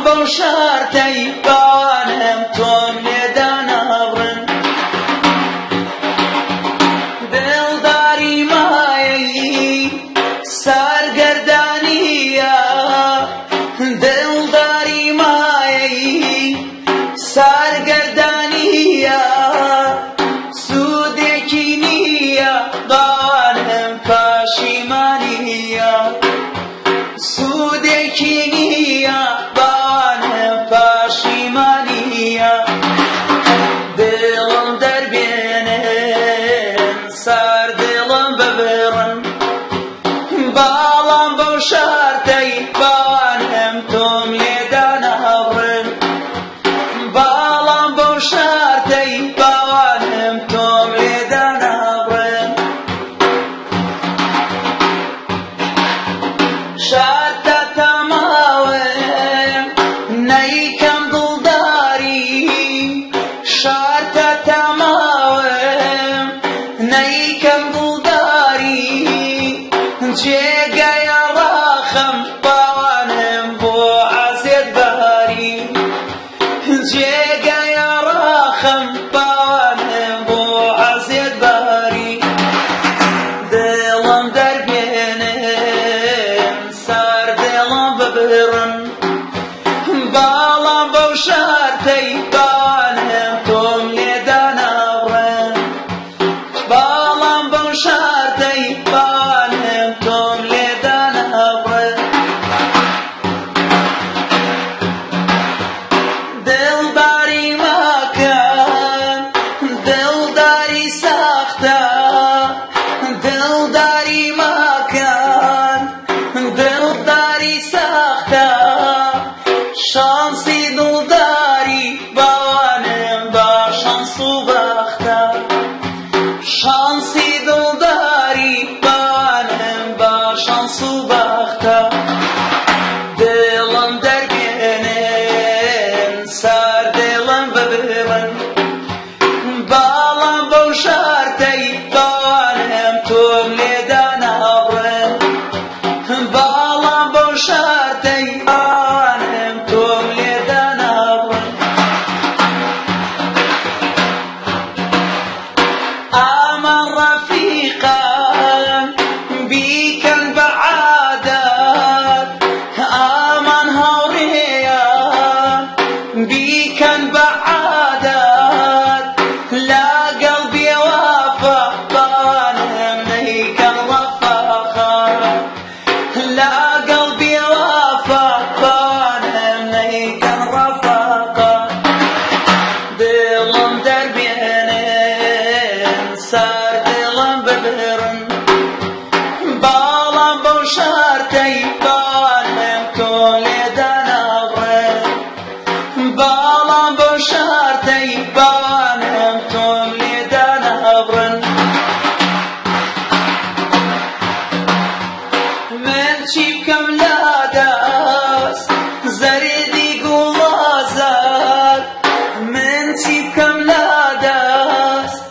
بەو شارتەی باوانم تۆم لێدا ناڕن دڵداری مایەی سارگەردانیە دڵداری مایەی سارگەردانیە سوودێکی نییە باوانم پاشیمانیە سوودێکی نییە باوانم پاشیمانیە دڵم دەربێنن سار دڵم ببڕن باڵام بەو شارتەی باوانم تۆم لێدا ناڕن باڵام بەو شارتەی باوانم تۆم لێدا ناڕن شارتە تەماوم نەیکەم دڵداری شارتە تەماوم نەیکەم دڵداری جێگەیە ڕاخەم باوانم بۆ عەزێت بەهاری جێگەیە ڕاخەم باوانم بۆ عەزێت بەهاری دڵم دەربێنن سار دڵم ببڕن باڵام بەو شارتەی باوانم تۆم لێدا ناڕن باڵام بەو شارتەی باوانم تۆم لێدا ناڕن دڵداری ماکەن دڵداری ساختە دڵداری ماکەن دڵداری ساختە شانسی دڵداری باوانم با شانس و بەختە شانسی دڵداری باوانم با شانس و بەختە دڵم دەربێنن سار دڵم ببڕن باڵام بەو شارتەی باوانم تۆم لێدا ناڕن باڵام بەو شارتەی باوانم تۆم لێدا ناڕن ئامان ڕەفیقان بیکەن بە عادەت ئامان هاوڕێیان بیکەن بە عادەت لاگەڵ بێوافە باوانم نەیکەن ڕەفاقان لاگەڵ بێوافە باوانم نەیکەن ڕەفاقان دڵم دەربێنن سار دڵم ببڕن باڵام بەو شارتەی باوانم تۆم لێدا ناڕن باڵام بەو شارتەی باوانم تۆم لێدا ناڕن من چی بکەم لادەست زەریدی گوڵازار من چی بکەم لادەست